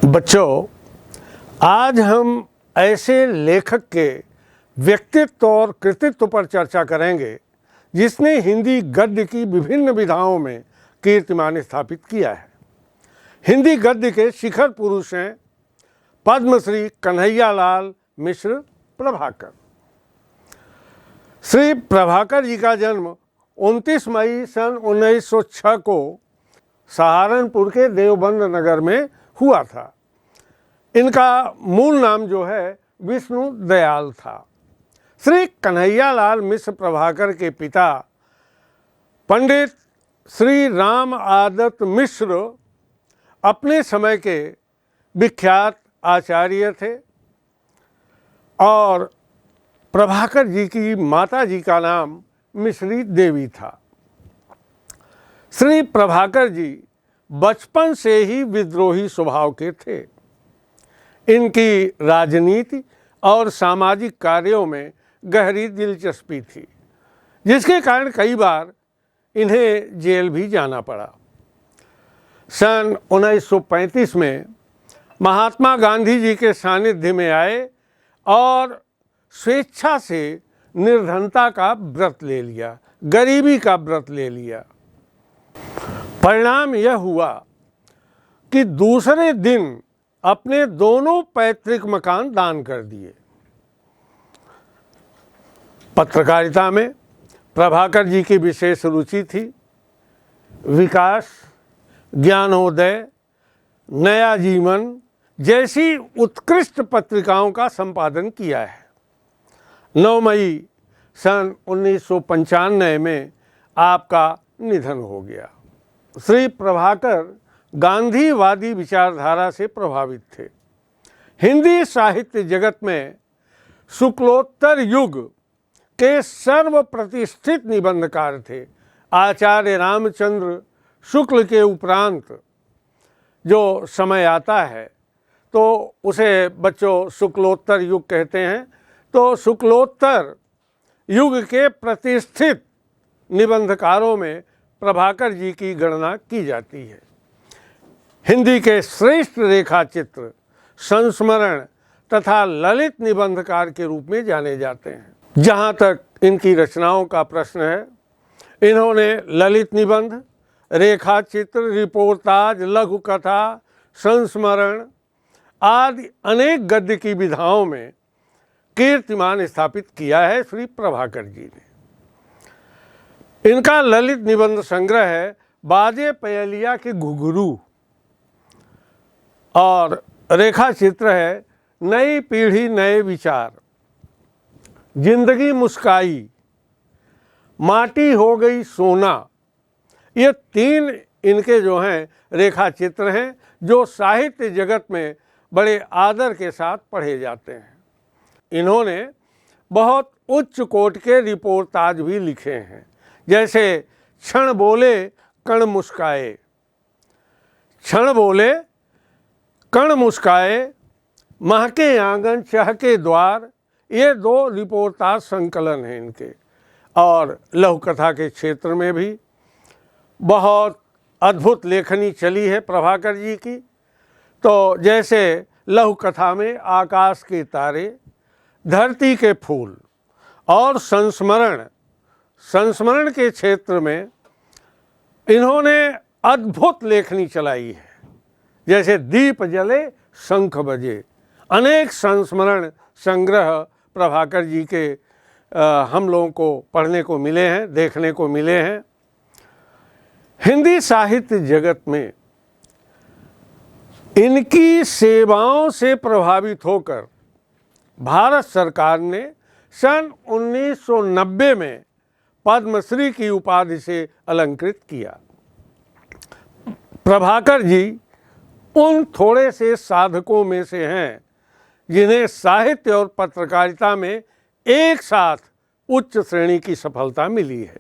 बच्चों, आज हम ऐसे लेखक के व्यक्तित्व और कृतित्व पर चर्चा करेंगे जिसने हिंदी गद्य की विभिन्न विधाओं में कीर्तिमान स्थापित किया है। हिंदी गद्य के शिखर पुरुष हैं पद्मश्री कन्हैयालाल मिश्र प्रभाकर। श्री प्रभाकर जी का जन्म 29 मई सन 1906 को सहारनपुर के देवबंद नगर में हुआ था। इनका मूल नाम जो है विष्णु दयाल था। श्री कन्हैयालाल मिश्र प्रभाकर के पिता पंडित श्री राम आदत मिश्र अपने समय के विख्यात आचार्य थे और प्रभाकर जी की माता जी का नाम मिश्री देवी था। श्री प्रभाकर जी बचपन से ही विद्रोही स्वभाव के थे। इनकी राजनीति और सामाजिक कार्यों में गहरी दिलचस्पी थी, जिसके कारण कई बार इन्हें जेल भी जाना पड़ा। सन 1935 में महात्मा गांधी जी के सानिध्य में आए और स्वेच्छा से निर्धनता का व्रत ले लिया, गरीबी का व्रत ले लिया। परिणाम यह हुआ कि दूसरे दिन अपने दोनों पैतृक मकान दान कर दिए। पत्रकारिता में प्रभाकर जी की विशेष रुचि थी। विकास, ज्ञानोदय, नया जीवन जैसी उत्कृष्ट पत्रिकाओं का संपादन किया है। 9 मई सन 1995 में आपका निधन हो गया। श्री प्रभाकर गांधीवादी विचारधारा से प्रभावित थे। हिंदी साहित्य जगत में शुक्लोत्तर युग के सर्वप्रतिष्ठित निबंधकार थे। आचार्य रामचंद्र शुक्ल के उपरांत जो समय आता है तो उसे बच्चों शुक्लोत्तर युग कहते हैं। तो शुक्लोत्तर युग के प्रतिष्ठित निबंधकारों में प्रभाकर जी की गणना की जाती है। हिंदी के श्रेष्ठ रेखाचित्र, संस्मरण तथा ललित निबंधकार के रूप में जाने जाते हैं। जहाँ तक इनकी रचनाओं का प्रश्न है, इन्होंने ललित निबंध, रेखाचित्र, रिपोर्टाज, लघु कथा, संस्मरण आदि अनेक गद्य की विधाओं में कीर्तिमान स्थापित किया है श्री प्रभाकर जी ने। इनका ललित निबंध संग्रह है बाजे पयलिया के घुघरू और रेखा चित्र है नई पीढ़ी नए विचार, जिंदगी मुस्काई, माटी हो गई सोना। ये 3 इनके जो हैं रेखा चित्र हैं जो साहित्य जगत में बड़े आदर के साथ पढ़े जाते हैं। इन्होंने बहुत उच्च कोटि के रिपोर्टाज भी लिखे हैं, जैसे क्षण बोले कण मुस्काए, क्षण बोले कण मुस्काए, महके आंगन चहके द्वार। ये 2 रिपोर्टाज संकलन हैं इनके। और लघु कथा के क्षेत्र में भी बहुत अद्भुत लेखनी चली है प्रभाकर जी की। तो जैसे लघु कथा में आकाश के तारे, धरती के फूल और संस्मरण के क्षेत्र में इन्होंने अद्भुत लेखनी चलाई है। जैसे दीप जले शंख बजे, अनेक संस्मरण संग्रह प्रभाकर जी के हम लोगों को पढ़ने को मिले हैं, देखने को मिले हैं। हिंदी साहित्य जगत में इनकी सेवाओं से प्रभावित होकर भारत सरकार ने सन 1990 में पद्मश्री की उपाधि से अलंकृत किया। प्रभाकर जी उन थोड़े से साधकों में से हैं जिन्हें साहित्य और पत्रकारिता में एक साथ उच्च श्रेणी की सफलता मिली है।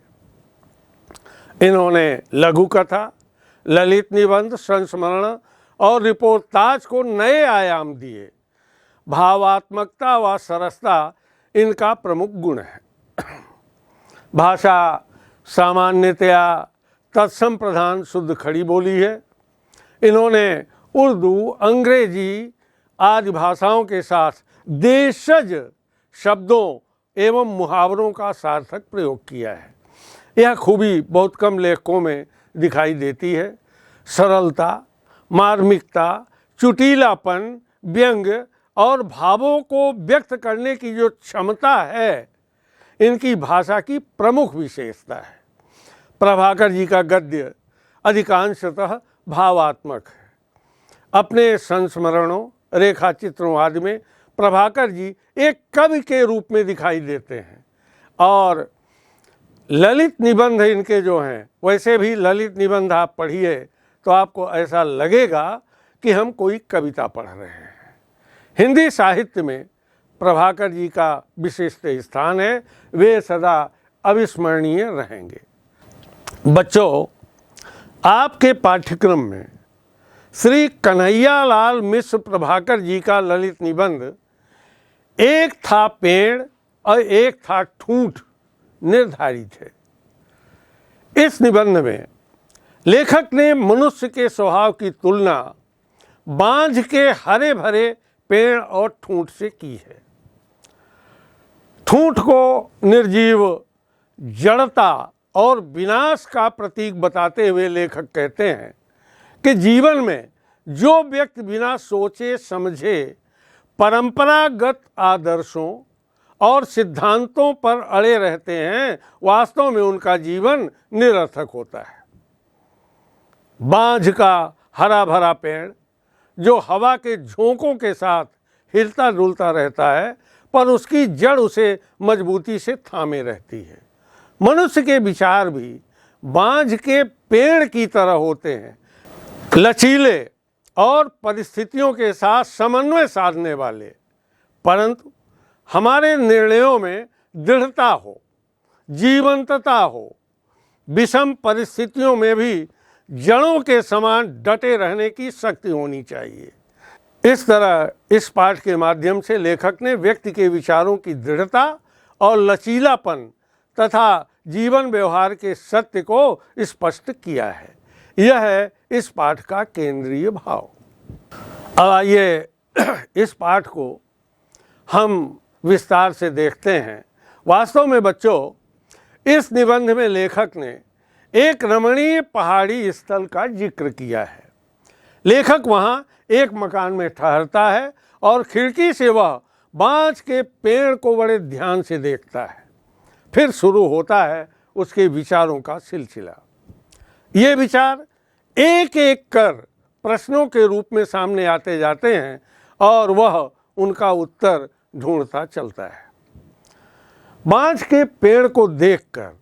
इन्होंने लघु कथा, ललित निबंध, संस्मरण और रिपोर्टाज को नए आयाम दिए। भावात्मकता व सरसता इनका प्रमुख गुण है। भाषा सामान्यतया तत्सम प्रधान शुद्ध खड़ी बोली है। इन्होंने उर्दू, अंग्रेजी आदि भाषाओं के साथ देशज शब्दों एवं मुहावरों का सार्थक प्रयोग किया है। यह खूबी बहुत कम लेखकों में दिखाई देती है। सरलता, मार्मिकता, चुटीलापन, व्यंग और भावों को व्यक्त करने की जो क्षमता है, इनकी भाषा की प्रमुख विशेषता है। प्रभाकर जी का गद्य अधिकांशतः भावात्मक है। अपने संस्मरणों, रेखा चित्रों आदि में प्रभाकर जी एक कवि के रूप में दिखाई देते हैं और ललित निबंध इनके जो हैं, वैसे भी ललित निबंध आप पढ़िए तो आपको ऐसा लगेगा कि हम कोई कविता पढ़ रहे हैं। हिंदी साहित्य में प्रभाकर जी का विशिष्ट स्थान है, वे सदा अविस्मरणीय रहेंगे। बच्चों, आपके पाठ्यक्रम में श्री कन्हैयालाल मिश्र प्रभाकर जी का ललित निबंध एक था पेड़ और एक था ठूंठ निर्धारित है। इस निबंध में लेखक ने मनुष्य के स्वभाव की तुलना बांझ के हरे भरे पेड़ और ठूंठ से की है। ठूंठ को निर्जीव, जड़ता और विनाश का प्रतीक बताते हुए लेखक कहते हैं कि जीवन में जो व्यक्ति बिना सोचे समझे परंपरागत आदर्शों और सिद्धांतों पर अड़े रहते हैं, वास्तव में उनका जीवन निरर्थक होता है। बांझ का हरा भरा पेड़ जो हवा के झोंकों के साथ हिलता डुलता रहता है, पर उसकी जड़ उसे मजबूती से थामे रहती है। मनुष्य के विचार भी बांझ के पेड़ की तरह होते हैं, लचीले और परिस्थितियों के साथ समन्वय साधने वाले, परंतु हमारे निर्णयों में दृढ़ता हो, जीवंतता हो, विषम परिस्थितियों में भी जड़ों के समान डटे रहने की शक्ति होनी चाहिए। इस तरह इस पाठ के माध्यम से लेखक ने व्यक्ति के विचारों की दृढ़ता और लचीलापन तथा जीवन व्यवहार के सत्य को स्पष्ट किया है। यह है इस पाठ का केंद्रीय भाव। अब आइए इस पाठ को हम विस्तार से देखते हैं। वास्तव में बच्चों, इस निबंध में लेखक ने एक रमणीय पहाड़ी स्थल का जिक्र किया है। लेखक वहाँ एक मकान में ठहरता है और खिड़की से वह बांझ के पेड़ को बड़े ध्यान से देखता है। फिर शुरू होता है उसके विचारों का सिलसिला। ये विचार एक एक कर प्रश्नों के रूप में सामने आते जाते हैं और वह उनका उत्तर ढूंढता चलता है। बांझ के पेड़ को देखकर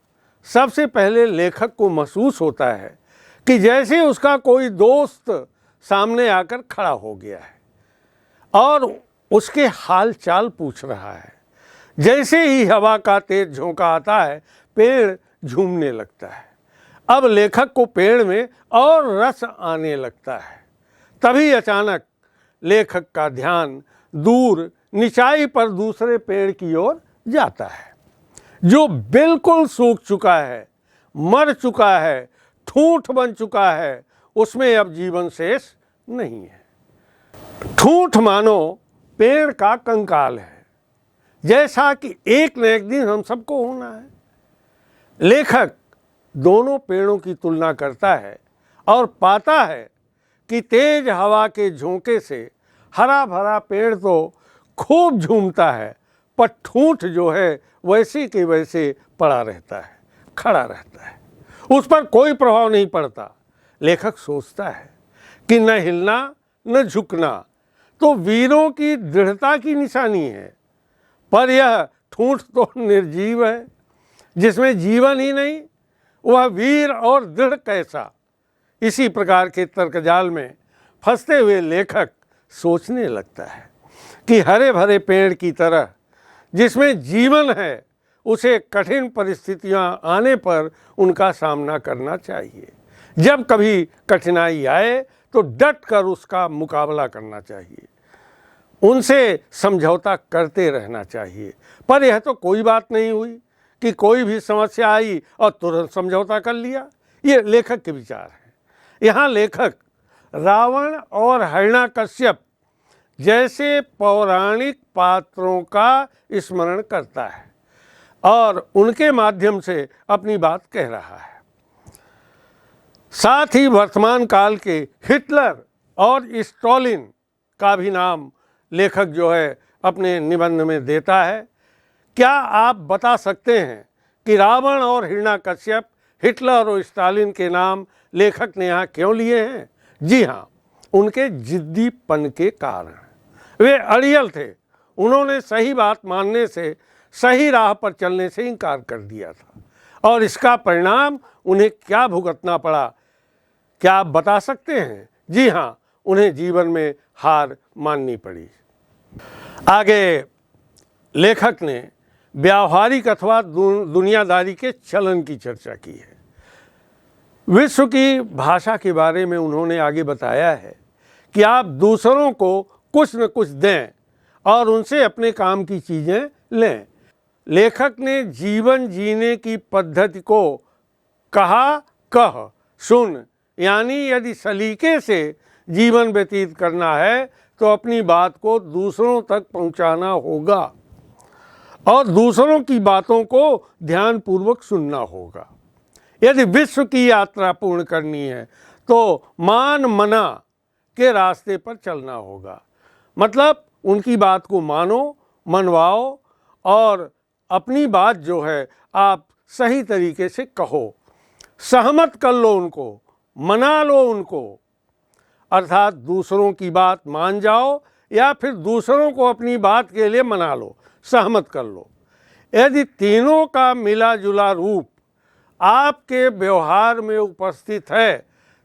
सबसे पहले लेखक को महसूस होता है कि जैसे उसका कोई दोस्त सामने आकर खड़ा हो गया है और उसके हाल चाल पूछ रहा है। जैसे ही हवा का तेज झोंका आता है, पेड़ झूमने लगता है। अब लेखक को पेड़ में और रस आने लगता है। तभी अचानक लेखक का ध्यान दूर निचाई पर दूसरे पेड़ की ओर जाता है, जो बिल्कुल सूख चुका है, मर चुका है, ठूंठ बन चुका है। उसमें अब जीवन शेष नहीं है। ठूंठ मानो पेड़ का कंकाल है, जैसा कि एक न एक दिन हम सबको होना है। लेखक दोनों पेड़ों की तुलना करता है और पाता है कि तेज हवा के झोंके से हरा भरा पेड़ तो खूब झूमता है, पर ठूंठ जो है वैसे के वैसे पड़ा रहता है, खड़ा रहता है, उस पर कोई प्रभाव नहीं पड़ता। लेखक सोचता है कि न हिलना न झुकना तो वीरों की दृढ़ता की निशानी है, पर यह ठूंठ तो निर्जीव है, जिसमें जीवन ही नहीं, वह वीर और दृढ़ कैसा। इसी प्रकार के तर्कजाल में फंसते हुए लेखक सोचने लगता है कि हरे भरे पेड़ की तरह जिसमें जीवन है, उसे कठिन परिस्थितियां आने पर उनका सामना करना चाहिए। जब कभी कठिनाई आए तो डट कर उसका मुकाबला करना चाहिए, उनसे समझौता करते रहना चाहिए। पर यह तो कोई बात नहीं हुई कि कोई भी समस्या आई और तुरंत समझौता कर लिया। ये लेखक के विचार है। यहाँ लेखक रावण और हिरण्यकश्यप जैसे पौराणिक पात्रों का स्मरण करता है और उनके माध्यम से अपनी बात कह रहा है। साथ ही वर्तमान काल के हिटलर और स्टॉलिन का भी नाम लेखक जो है अपने निबंध में देता है। क्या आप बता सकते हैं कि रावण और हिरण्यकश्यप, हिटलर और स्टालिन के नाम लेखक ने यहाँ क्यों लिए हैं? जी हाँ, उनके जिद्दीपन के कारण। वे अड़ियल थे, उन्होंने सही बात मानने से, सही राह पर चलने से इनकार कर दिया था और इसका परिणाम उन्हें क्या भुगतना पड़ा, क्या आप बता सकते हैं? जी हाँ, उन्हें जीवन में हार माननी पड़ी। आगे लेखक ने व्यावहारिक अथवा दुनियादारी के चलन की चर्चा की है। विश्व की भाषा के बारे में उन्होंने आगे बताया है कि आप दूसरों को कुछ न कुछ दें और उनसे अपने काम की चीज़ें लें। लेखक ने जीवन जीने की पद्धति को कहा कह सुन, यानी यदि सलीके से जीवन व्यतीत करना है तो अपनी बात को दूसरों तक पहुंचाना होगा और दूसरों की बातों को ध्यानपूर्वक सुनना होगा। यदि विश्व की यात्रा पूर्ण करनी है तो मान मना के रास्ते पर चलना होगा, मतलब उनकी बात को मानो, मनवाओ और अपनी बात जो है आप सही तरीके से कहो, सहमत कर लो उनको, मना लो उनको, अर्थात दूसरों की बात मान जाओ या फिर दूसरों को अपनी बात के लिए मना लो, सहमत कर लो। यदि तीनों का मिला जुला रूप आपके व्यवहार में उपस्थित है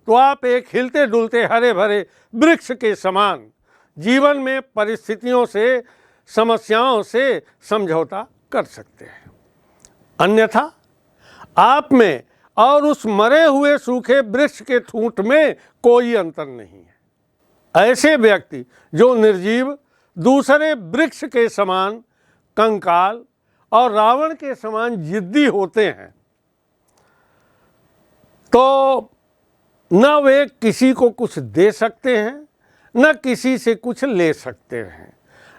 तो आप एक हिलते डुलते हरे भरे वृक्ष के समान जीवन में परिस्थितियों से, समस्याओं से समझौता कर सकते हैं। अन्यथा आप में और उस मरे हुए सूखे वृक्ष के ठूंठ में कोई अंतर नहीं है। ऐसे व्यक्ति जो निर्जीव, दूसरे वृक्ष के समान कंकाल और रावण के समान जिद्दी होते हैं तो न वे किसी को कुछ दे सकते हैं, न किसी से कुछ ले सकते हैं,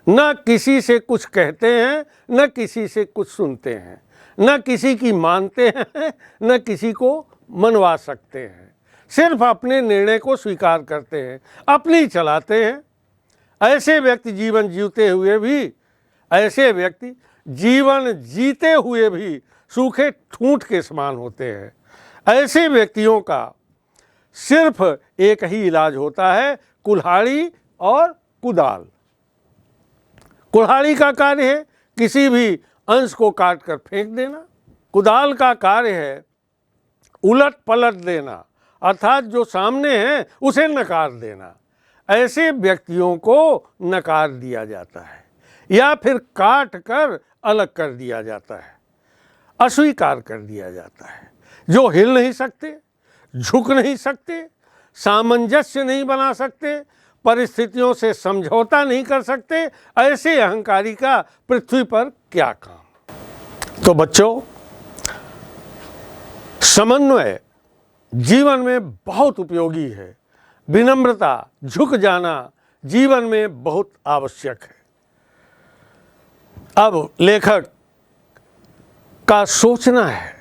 न किसी से कुछ कहते हैं, न किसी से कुछ सुनते हैं, न किसी की मानते हैं, न किसी को मनवा सकते हैं। सिर्फ अपने निर्णय को स्वीकार करते हैं, अपनी चलाते हैं। ऐसे व्यक्ति जीवन जीते हुए भी सूखे ठूंठ के समान होते हैं। ऐसे व्यक्तियों का सिर्फ एक ही इलाज होता है, कुल्हाड़ी और कुदाल। कुल्हाड़ी का कार्य है किसी भी अंश को काट कर फेंक देना, कुदाल का कार्य है उलट पलट देना, अर्थात जो सामने है उसे नकार देना। ऐसे व्यक्तियों को नकार दिया जाता है या फिर काट कर अलग कर दिया जाता है, अस्वीकार कर दिया जाता है। जो हिल नहीं सकते, झुक नहीं सकते, सामंजस्य नहीं बना सकते, परिस्थितियों से समझौता नहीं कर सकते, ऐसे अहंकारी का पृथ्वी पर क्या काम। तो बच्चों, समन्वय जीवन में बहुत उपयोगी है। विनम्रता, झुक जाना जीवन में बहुत आवश्यक है। अब लेखक का सोचना है,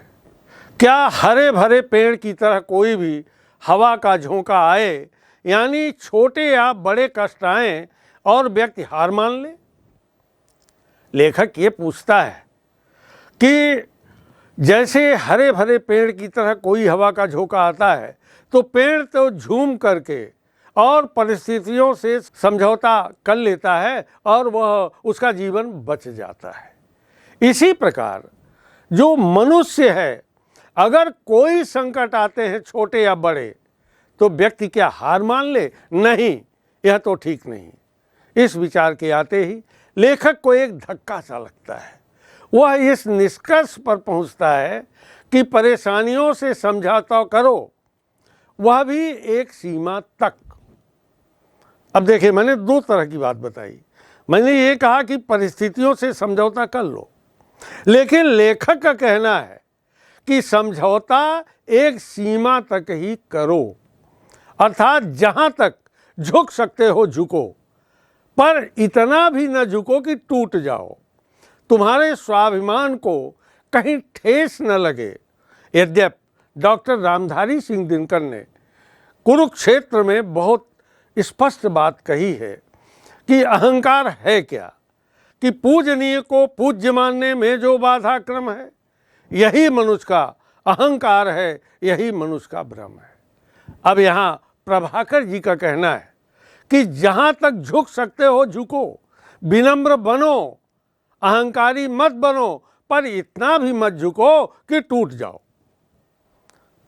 क्या हरे भरे पेड़ की तरह कोई भी हवा का झोंका आए, यानी छोटे या बड़े कष्ट आए और व्यक्ति हार मान ले? लेखक ये पूछता है कि जैसे हरे भरे पेड़ की तरह कोई हवा का झोंका आता है तो पेड़ तो झूम करके और परिस्थितियों से समझौता कर लेता है और वह उसका जीवन बच जाता है। इसी प्रकार जो मनुष्य है, अगर कोई संकट आते हैं छोटे या बड़े, तो व्यक्ति क्या हार मान ले? नहीं, यह तो ठीक नहीं। इस विचार के आते ही लेखक को एक धक्का सा लगता है। वह इस निष्कर्ष पर पहुंचता है कि परेशानियों से समझौता करो, वह भी एक सीमा तक। अब देखिए, मैंने दो तरह की बात बताई। मैंने ये कहा कि परिस्थितियों से समझौता कर लो, लेकिन लेखक का कहना है कि समझौता एक सीमा तक ही करो अर्थात जहाँ तक झुक सकते हो झुको, पर इतना भी न झुको कि टूट जाओ, तुम्हारे स्वाभिमान को कहीं ठेस न लगे। यद्यपि डॉक्टर रामधारी सिंह दिनकर ने कुरुक्षेत्र में बहुत स्पष्ट बात कही है कि अहंकार है क्या, कि पूजनीय को पूज्य मानने में जो बाधा क्रम है, यही मनुष्य का अहंकार है, यही मनुष्य का भ्रम है। अब यहाँ प्रभाकर जी का कहना है कि जहाँ तक झुक सकते हो झुको, विनम्र बनो, अहंकारी मत बनो, पर इतना भी मत झुको कि टूट जाओ,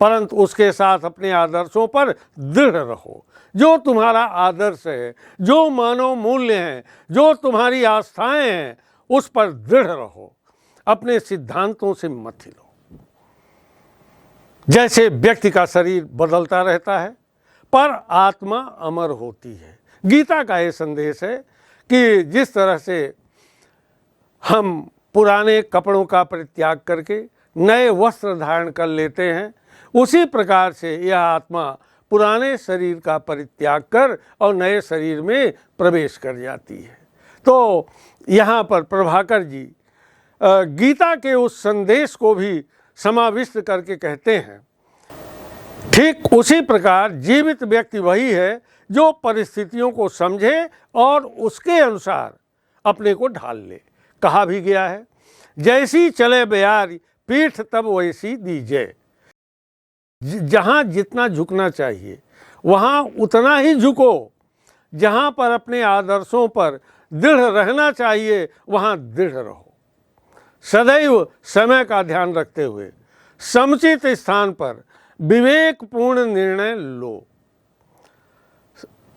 परंतु उसके साथ अपने आदर्शों पर दृढ़ रहो। जो तुम्हारा आदर्श है, जो मानव मूल्य हैं, जो तुम्हारी आस्थाएं हैं, उस पर दृढ़ रहो, अपने सिद्धांतों से मत हिलो। जैसे व्यक्ति का शरीर बदलता रहता है पर आत्मा अमर होती है। गीता का ये संदेश है कि जिस तरह से हम पुराने कपड़ों का परित्याग करके नए वस्त्र धारण कर लेते हैं, उसी प्रकार से यह आत्मा पुराने शरीर का परित्याग कर और नए शरीर में प्रवेश कर जाती है। तो यहाँ पर प्रभाकर जी गीता के उस संदेश को भी समाविष्ट करके कहते हैं, ठीक उसी प्रकार जीवित व्यक्ति वही है जो परिस्थितियों को समझे और उसके अनुसार अपने को ढाल ले। कहा भी गया है, जैसी चले बयारी पीठ तब वैसी दीजिए। जहाँ जितना झुकना चाहिए वहाँ उतना ही झुको, जहाँ पर अपने आदर्शों पर दृढ़ रहना चाहिए वहाँ दृढ़ रहो। सदैव समय का ध्यान रखते हुए समुचित स्थान पर विवेकपूर्ण निर्णय लो।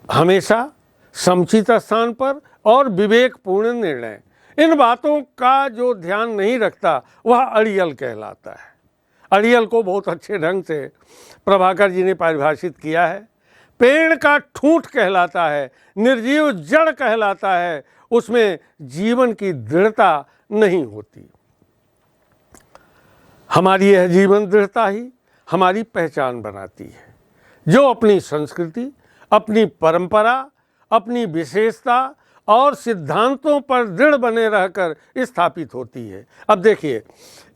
हमेशा समुचित स्थान पर और विवेकपूर्ण निर्णय, इन बातों का जो ध्यान नहीं रखता वह अड़ियल कहलाता है। अड़ियल को बहुत अच्छे ढंग से प्रभाकर जी ने परिभाषित किया है। पेड़ का ठूंठ कहलाता है, निर्जीव जड़ कहलाता है, उसमें जीवन की दृढ़ता नहीं होती। हमारी यह जीवन दृढ़ता ही हमारी पहचान बनाती है, जो अपनी संस्कृति, अपनी परंपरा, अपनी विशेषता और सिद्धांतों पर दृढ़ बने रहकर स्थापित होती है। अब देखिए,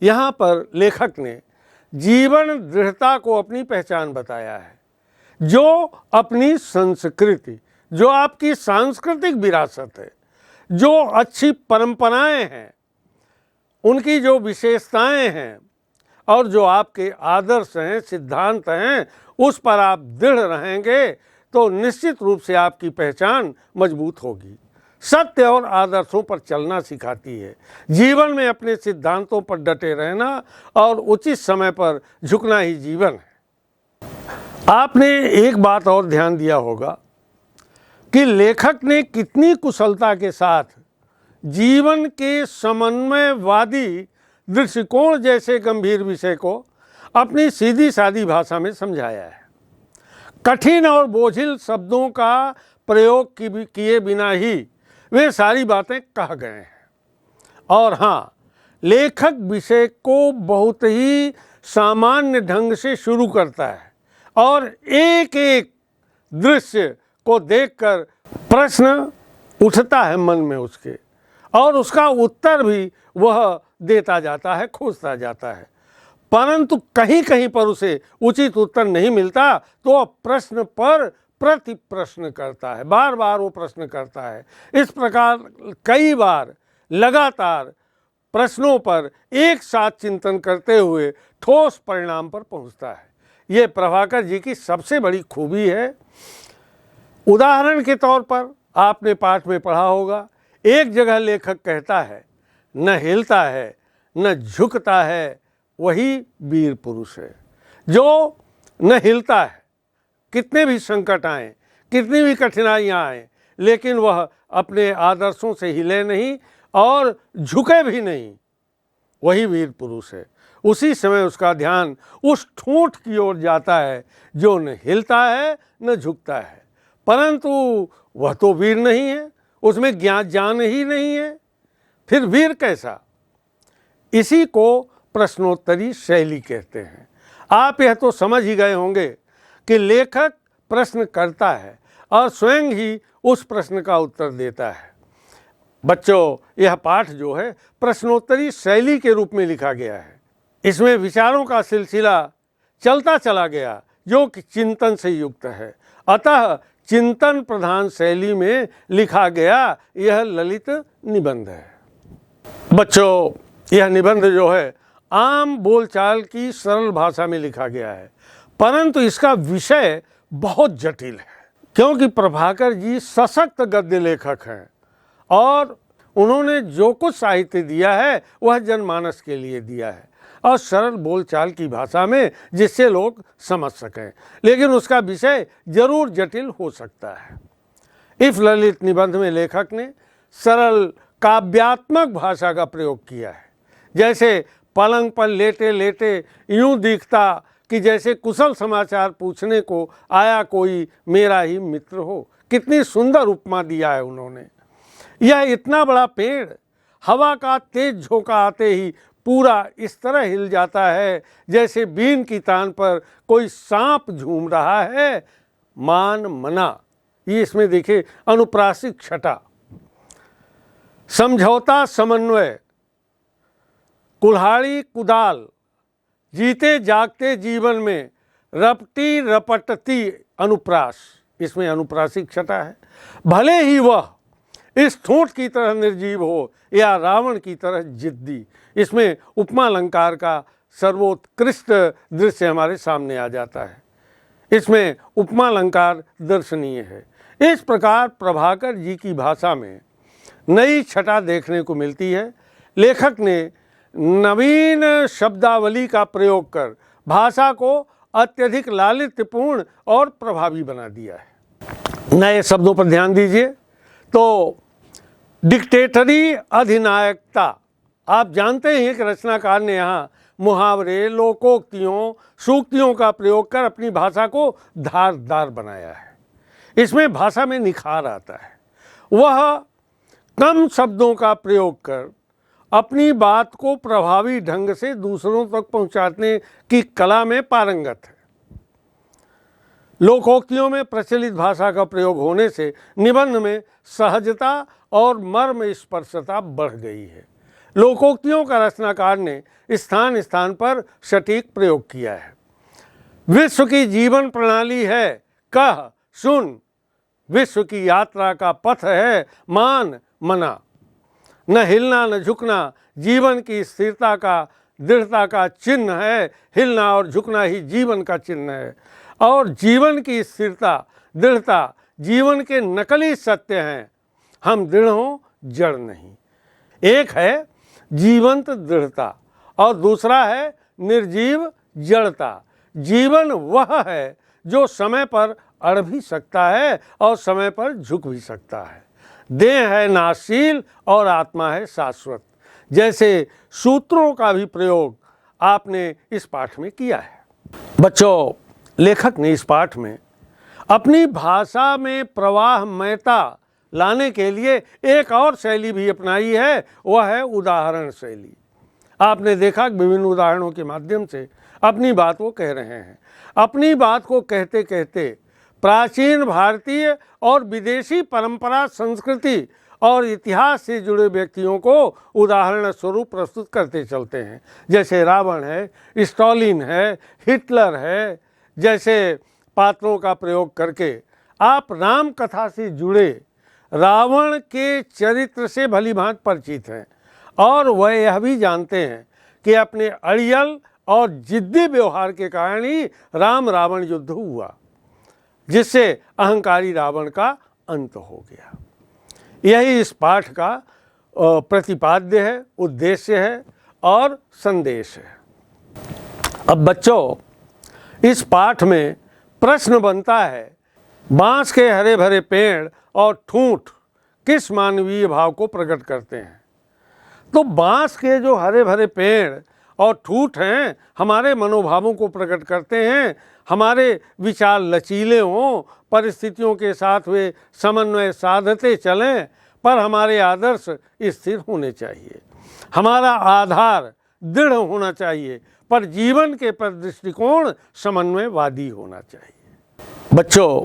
यहाँ पर लेखक ने जीवन दृढ़ता को अपनी पहचान बताया है। जो अपनी संस्कृति, जो आपकी सांस्कृतिक विरासत है, जो अच्छी परंपराएं हैं, उनकी जो विशेषताएं हैं और जो आपके आदर्श हैं, सिद्धांत हैं, उस पर आप दृढ़ रहेंगे तो निश्चित रूप से आपकी पहचान मजबूत होगी। सत्य और आदर्शों पर चलना सिखाती है। जीवन में अपने सिद्धांतों पर डटे रहना और उचित समय पर झुकना ही जीवन है। आपने एक बात और ध्यान दिया होगा कि लेखक ने कितनी कुशलता के साथ जीवन के समन्वयवादी दृष्टिकोण जैसे गंभीर विषय को अपनी सीधी सादी भाषा में समझाया है। कठिन और बोझिल शब्दों का प्रयोग किए बिना ही वे सारी बातें कह गए हैं। और हाँ, लेखक विषय को बहुत ही सामान्य ढंग से शुरू करता है और एक एक दृश्य को देखकर प्रश्न उठता है मन में उसके, और उसका उत्तर भी वह देता जाता है, खोजता जाता है। परंतु कहीं कहीं पर उसे उचित उत्तर नहीं मिलता तो प्रश्न पर प्रति प्रश्न करता है, बार बार वो प्रश्न करता है। इस प्रकार कई बार लगातार प्रश्नों पर एक साथ चिंतन करते हुए ठोस परिणाम पर पहुंचता है। ये प्रभाकर जी की सबसे बड़ी खूबी है। उदाहरण के तौर पर आपने पाठ में पढ़ा होगा, एक जगह लेखक कहता है, न हिलता है न झुकता है वही वीर पुरुष है। जो न हिलता है, कितने भी संकट आए, कितनी भी कठिनाइयाँ आए, लेकिन वह अपने आदर्शों से हिले नहीं और झुके भी नहीं, वही वीर पुरुष है। उसी समय उसका ध्यान उस ठूंठ की ओर जाता है जो न हिलता है न झुकता है, परंतु वह तो वीर नहीं है, उसमें जान ही नहीं है, फिर वीर कैसा? इसी को प्रश्नोत्तरी शैली कहते हैं। आप यह तो समझ ही गए होंगे कि लेखक प्रश्न करता है और स्वयं ही उस प्रश्न का उत्तर देता है। बच्चों, यह पाठ जो है प्रश्नोत्तरी शैली के रूप में लिखा गया है। इसमें विचारों का सिलसिला चलता चला गया जो कि चिंतन से युक्त है। अतः चिंतन प्रधान शैली में लिखा गया यह ललित निबंध है। बच्चों, यह निबंध जो है आम बोलचाल की सरल भाषा में लिखा गया है, परंतु इसका विषय बहुत जटिल है, क्योंकि प्रभाकर जी सशक्त गद्य लेखक हैं और उन्होंने जो कुछ साहित्य दिया है वह जनमानस के लिए दिया है और सरल बोलचाल की भाषा में, जिससे लोग समझ सकें, लेकिन उसका विषय जरूर जटिल हो सकता है। इस ललित निबंध में लेखक ने सरल काव्यात्मक भाषा का प्रयोग किया है। जैसे पलंग पर लेटे लेटे यूं दिखता कि जैसे कुशल समाचार पूछने को आया कोई मेरा ही मित्र हो। कितनी सुंदर उपमा दिया है उन्होंने। यह इतना बड़ा पेड़ हवा का तेज झोंका आते ही पूरा इस तरह हिल जाता है जैसे बीन की तान पर कोई सांप झूम रहा है। मान मना, ये इसमें देखिए अनुप्रासिक छटा, समझौता समन्वय, कुल्हाड़ी कुदाल, जीते जागते जीवन में रपटी रपटती अनुप्रास, इसमें अनुप्रासिक छटा है। भले ही वह इस ठूंठ की तरह निर्जीव हो या रावण की तरह जिद्दी, इसमें उपमा अलंकार का सर्वोत्कृष्ट दृश्य हमारे सामने आ जाता है। इसमें उपमा अलंकार दर्शनीय है। इस प्रकार प्रभाकर जी की भाषा में नई छटा देखने को मिलती है। लेखक ने नवीन शब्दावली का प्रयोग कर भाषा को अत्यधिक लालित्यपूर्ण और प्रभावी बना दिया है। नए शब्दों पर ध्यान दीजिए तो डिक्टेटरी अधिनायकता, आप जानते हैं कि रचनाकार ने यहाँ मुहावरे, लोकोक्तियों, सूक्तियों का प्रयोग कर अपनी भाषा को धारदार बनाया है। इसमें भाषा में निखार आता है। वह कम शब्दों का प्रयोग कर अपनी बात को प्रभावी ढंग से दूसरों तक पहुंचाने की कला में पारंगत है। लोकोक्तियों में प्रचलित भाषा का प्रयोग होने से निबंध में सहजता और मर्म स्पर्शता बढ़ गई है। लोकोक्तियों का रचनाकार ने स्थान स्थान पर सटीक प्रयोग किया है। विश्व की जीवन प्रणाली है कह सुन, विश्व की यात्रा का पथ है मान मना, न हिलना न झुकना जीवन की स्थिरता का दृढ़ता का चिन्ह है, हिलना और झुकना ही जीवन का चिन्ह है। और जीवन की स्थिरता दृढ़ता जीवन के नकली सत्य हैं, हम दृढ़ हों जड़ नहीं। एक है जीवंत दृढ़ता और दूसरा है निर्जीव जड़ता। जीवन वह है जो समय पर अड़ भी सकता है और समय पर झुक भी सकता है। देह है नाशशील और आत्मा है शाश्वत, जैसे सूत्रों का भी प्रयोग आपने इस पाठ में किया है। बच्चों, लेखक ने इस पाठ में अपनी भाषा में प्रवाहमयता लाने के लिए एक और शैली भी अपनाई है, वह है उदाहरण शैली। आपने देखा कि विभिन्न उदाहरणों के माध्यम से अपनी बात को कह रहे हैं। अपनी बात को कहते कहते प्राचीन भारतीय और विदेशी परंपरा, संस्कृति और इतिहास से जुड़े व्यक्तियों को उदाहरण स्वरूप प्रस्तुत करते चलते हैं। जैसे रावण है, स्टालिन है, हिटलर है, जैसे पात्रों का प्रयोग करके आप राम कथा से जुड़े रावण के चरित्र से भलीभांति परिचित हैं और वह यह भी जानते हैं कि अपने अड़ियल और जिद्दी व्यवहार के कारण ही राम रावण युद्ध हुआ, जिससे अहंकारी रावण का अंत हो गया। यही इस पाठ का प्रतिपाद्य है, उद्देश्य है और संदेश है। अब बच्चों, इस पाठ में प्रश्न बनता है, बांस के हरे भरे पेड़ और ठूंठ किस मानवीय भाव को प्रकट करते हैं? तो बांस के जो हरे भरे पेड़ और ठूंठ हैं हमारे मनोभावों को प्रकट करते हैं। हमारे विचार लचीले हों, परिस्थितियों के साथ वे समन्वय साधते चलें, पर हमारे आदर्श स्थिर होने चाहिए। हमारा आधार दृढ़ होना चाहिए, पर जीवन के पर दृष्टिकोण समन्वयवादी होना चाहिए। बच्चों,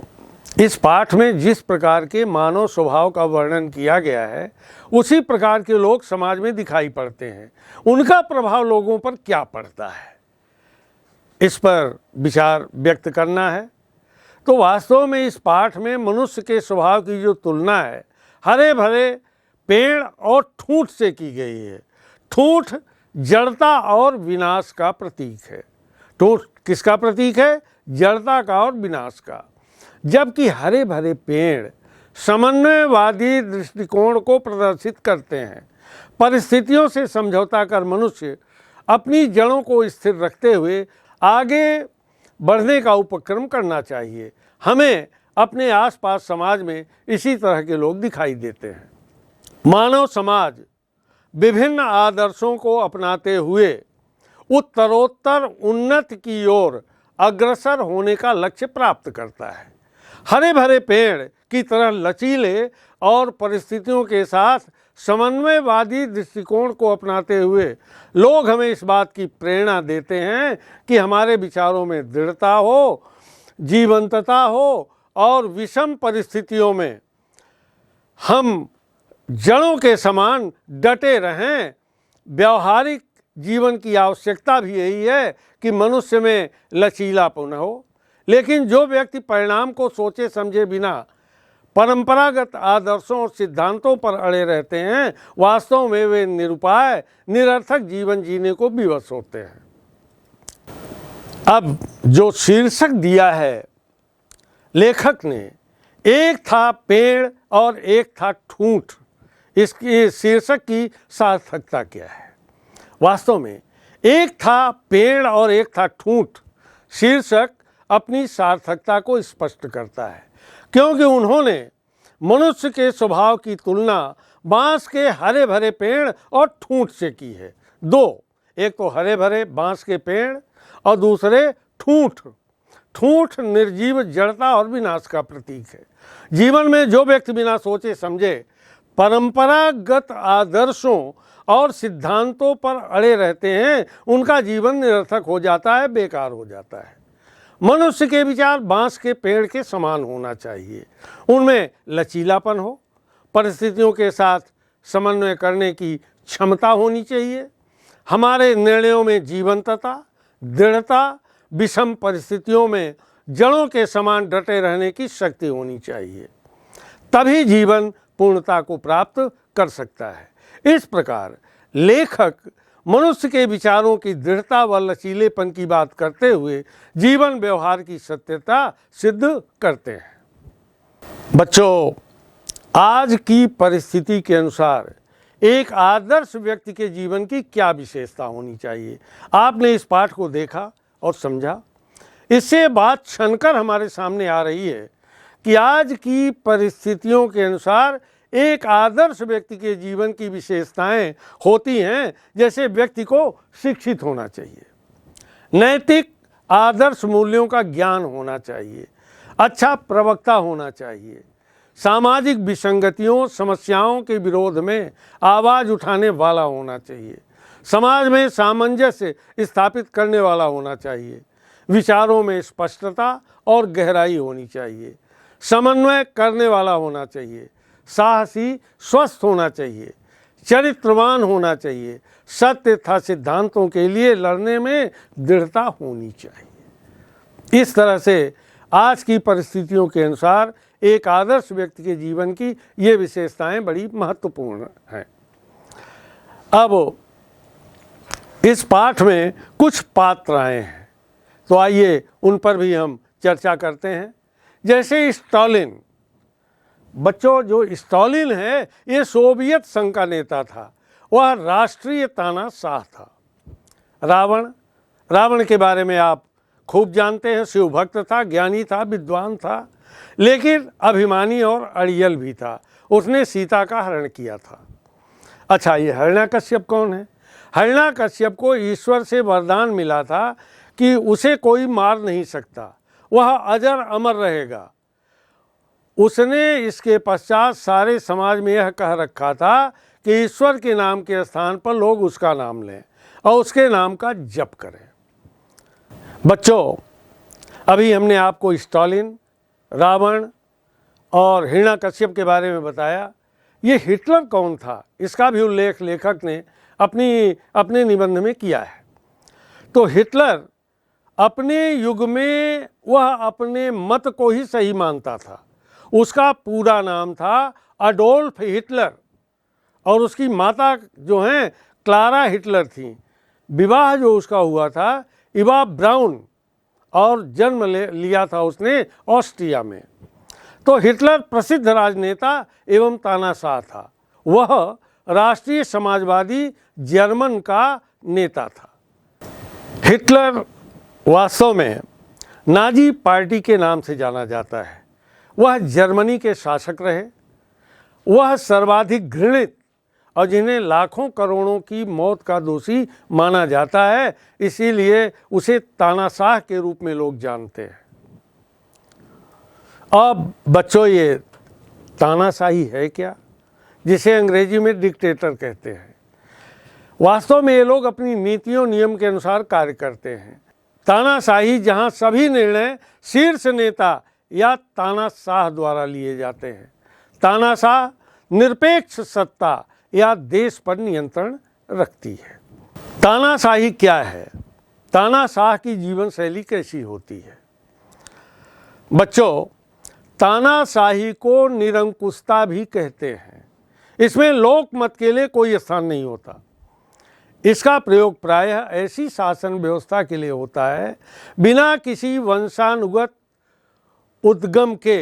इस पाठ में जिस प्रकार के मानव स्वभाव का वर्णन किया गया है उसी प्रकार के लोग समाज में दिखाई पड़ते हैं। उनका प्रभाव लोगों पर क्या पड़ता है, इस पर विचार व्यक्त करना है। तो वास्तव में इस पाठ में मनुष्य के स्वभाव की जो तुलना है हरे भरे पेड़ और ठूंठ से की गई है। ठूंठ जड़ता और विनाश का प्रतीक है। ठूंठ किसका प्रतीक है? जड़ता का और विनाश का। जबकि हरे भरे पेड़ समन्वयवादी दृष्टिकोण को प्रदर्शित करते हैं। परिस्थितियों से समझौता कर मनुष्य अपनी जड़ों को स्थिर रखते हुए आगे बढ़ने का उपक्रम करना चाहिए। हमें अपने आसपास समाज में इसी तरह के लोग दिखाई देते हैं। मानव समाज विभिन्न आदर्शों को अपनाते हुए उत्तरोत्तर उन्नति की ओर अग्रसर होने का लक्ष्य प्राप्त करता है। हरे भरे पेड़ की तरह लचीले और परिस्थितियों के साथ समन्वयवादी दृष्टिकोण को अपनाते हुए लोग हमें इस बात की प्रेरणा देते हैं कि हमारे विचारों में दृढ़ता हो, जीवंतता हो और विषम परिस्थितियों में हम जड़ों के समान डटे रहें। व्यवहारिक जीवन की आवश्यकता भी यही है कि मनुष्य में लचीलापन हो, लेकिन जो व्यक्ति परिणाम को सोचे समझे बिना परंपरागत आदर्शों और सिद्धांतों पर अड़े रहते हैं, वास्तव में वे निरुपाय निरर्थक जीवन जीने को विवश होते हैं। अब जो शीर्षक दिया है लेखक ने, एक था पेड़ और एक था ठूंठ, इसकी शीर्षक की सार्थकता क्या है? वास्तव में एक था पेड़ और एक था ठूंठ शीर्षक अपनी सार्थकता को स्पष्ट करता है, क्योंकि उन्होंने मनुष्य के स्वभाव की तुलना बांस के हरे भरे पेड़ और ठूंठ से की है। दो, एक तो हरे भरे बांस के पेड़ और दूसरे ठूंठ। ठूंठ निर्जीव जड़ता और विनाश का प्रतीक है। जीवन में जो व्यक्ति बिना सोचे समझे परंपरागत आदर्शों और सिद्धांतों पर अड़े रहते हैं, उनका जीवन निरर्थक हो जाता है, बेकार हो जाता है। मनुष्य के विचार बांस के पेड़ के समान होना चाहिए। उनमें लचीलापन हो, परिस्थितियों के साथ समन्वय करने की क्षमता होनी चाहिए। हमारे निर्णयों में जीवंतता, दृढ़ता, विषम परिस्थितियों में जड़ों के समान डटे रहने की शक्ति होनी चाहिए। तभी जीवन पूर्णता को प्राप्त कर सकता है। इस प्रकार लेखक मनुष्य के विचारों की दृढ़ता व लचीलेपन की बात करते हुए जीवन व्यवहार की सत्यता सिद्ध करते हैं। बच्चों, आज की परिस्थिति के अनुसार एक आदर्श व्यक्ति के जीवन की क्या विशेषता होनी चाहिए? आपने इस पाठ को देखा और समझा। इससे बात छनकर हमारे सामने आ रही है कि आज की परिस्थितियों के अनुसार एक आदर्श व्यक्ति के जीवन की विशेषताएं होती हैं। जैसे व्यक्ति को शिक्षित होना चाहिए, नैतिक आदर्श मूल्यों का ज्ञान होना चाहिए, अच्छा प्रवक्ता होना चाहिए, सामाजिक विसंगतियों समस्याओं के विरोध में आवाज़ उठाने वाला होना चाहिए, समाज में सामंजस्य स्थापित करने वाला होना चाहिए, विचारों में स्पष्टता और गहराई होनी चाहिए, समन्वय करने वाला होना चाहिए, साहसी स्वस्थ होना चाहिए, चरित्रवान होना चाहिए, सत्य तथा सिद्धांतों के लिए लड़ने में दृढ़ता होनी चाहिए। इस तरह से आज की परिस्थितियों के अनुसार एक आदर्श व्यक्ति के जीवन की ये विशेषताएं बड़ी महत्वपूर्ण हैं। अब इस पाठ में कुछ पात्र आए हैं, तो आइए उन पर भी हम चर्चा करते हैं। जैसे स्टालिन। बच्चों, जो स्टालिन है ये सोवियत संघ का नेता था। वह राष्ट्रीय तानाशाह था। रावण के बारे में आप खूब जानते हैं। शिव भक्त था, ज्ञानी था, विद्वान था, लेकिन अभिमानी और अड़ियल भी था। उसने सीता का हरण किया था। अच्छा, ये हिरण्यकश्यप कौन है? हिरण्यकश्यप को ईश्वर से वरदान मिला था कि उसे कोई मार नहीं सकता, वह अजर अमर रहेगा। उसने इसके पश्चात सारे समाज में यह कह रखा था कि ईश्वर के नाम के स्थान पर लोग उसका नाम लें और उसके नाम का जप करें। बच्चों, अभी हमने आपको स्टालिन, रावण और हिरण्यकश्यप के बारे में बताया। ये हिटलर कौन था, इसका भी उल्लेख लेखक ने अपने निबंध में किया है। तो हिटलर अपने युग में वह अपने मत को ही सही मानता था। उसका पूरा नाम था अडोल्फ हिटलर और उसकी माता जो हैं क्लारा हिटलर थी। विवाह जो उसका हुआ था इवा ब्राउन और जन्म लिया था उसने ऑस्ट्रिया में। तो हिटलर प्रसिद्ध राजनेता एवं तानाशाह था। वह राष्ट्रीय समाजवादी जर्मन का नेता था। हिटलर वास्तव में नाजी पार्टी के नाम से जाना जाता है। वह जर्मनी के शासक रहे। वह सर्वाधिक घृणित और जिन्हें लाखों करोड़ों की मौत का दोषी माना जाता है, इसीलिए उसे तानाशाह के रूप में लोग जानते हैं। अब बच्चों, ये तानाशाही है क्या, जिसे अंग्रेजी में डिक्टेटर कहते हैं? वास्तव में ये लोग अपनी नीतियों नियम के अनुसार कार्य करते हैं। तानाशाही जहां सभी निर्णय शीर्ष नेता या तानाशाह द्वारा लिए जाते हैं। तानाशाह निरपेक्ष सत्ता या देश पर नियंत्रण रखती है। तानाशाही क्या है? तानाशाह की जीवन शैली कैसी होती है? बच्चों, तानाशाही को निरंकुशता भी कहते हैं। इसमें लोकमत के लिए कोई स्थान नहीं होता। इसका प्रयोग प्रायः ऐसी शासन व्यवस्था के लिए होता है बिना किसी वंशानुगत उद्गम के,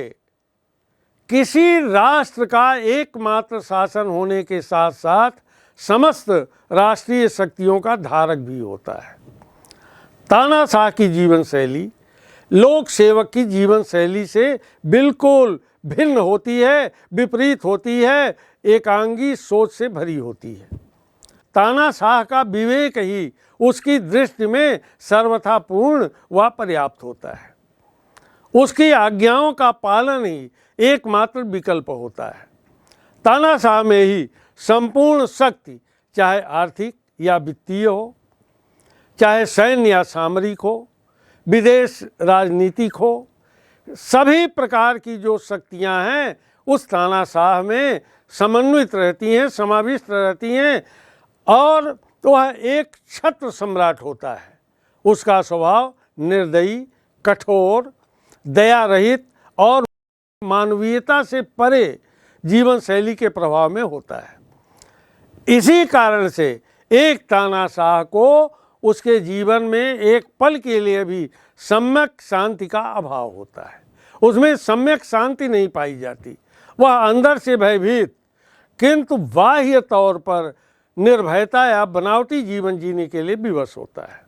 किसी राष्ट्र का एकमात्र शासन होने के साथ साथ समस्त राष्ट्रीय शक्तियों का धारक भी होता है। तानाशाह की जीवन शैली लोक सेवक की जीवन शैली से बिल्कुल भिन्न होती है, विपरीत होती है, एकांगी सोच से भरी होती है। तानाशाह का विवेक ही उसकी दृष्टि में सर्वथा पूर्ण व पर्याप्त होता है। उसकी आज्ञाओं का पालन ही एकमात्र विकल्प होता है। तानाशाह में ही संपूर्ण शक्ति, चाहे आर्थिक या वित्तीय हो, चाहे सैन्य या सामरिक हो, विदेश राजनीतिक हो, सभी प्रकार की जो शक्तियां हैं उस तानाशाह में समन्वित रहती हैं, समाविष्ट रहती हैं और वह एक छत्र सम्राट होता है। उसका स्वभाव निर्दयी, कठोर, दया रहित और मानवीयता से परे जीवन शैली के प्रभाव में होता है। इसी कारण से एक तानाशाह को उसके जीवन में एक पल के लिए भी सम्यक शांति का अभाव होता है। उसमें सम्यक शांति नहीं पाई जाती। वह अंदर से भयभीत किंतु बाह्य तौर पर निर्भयता या बनावटी जीवन जीने के लिए विवश होता है।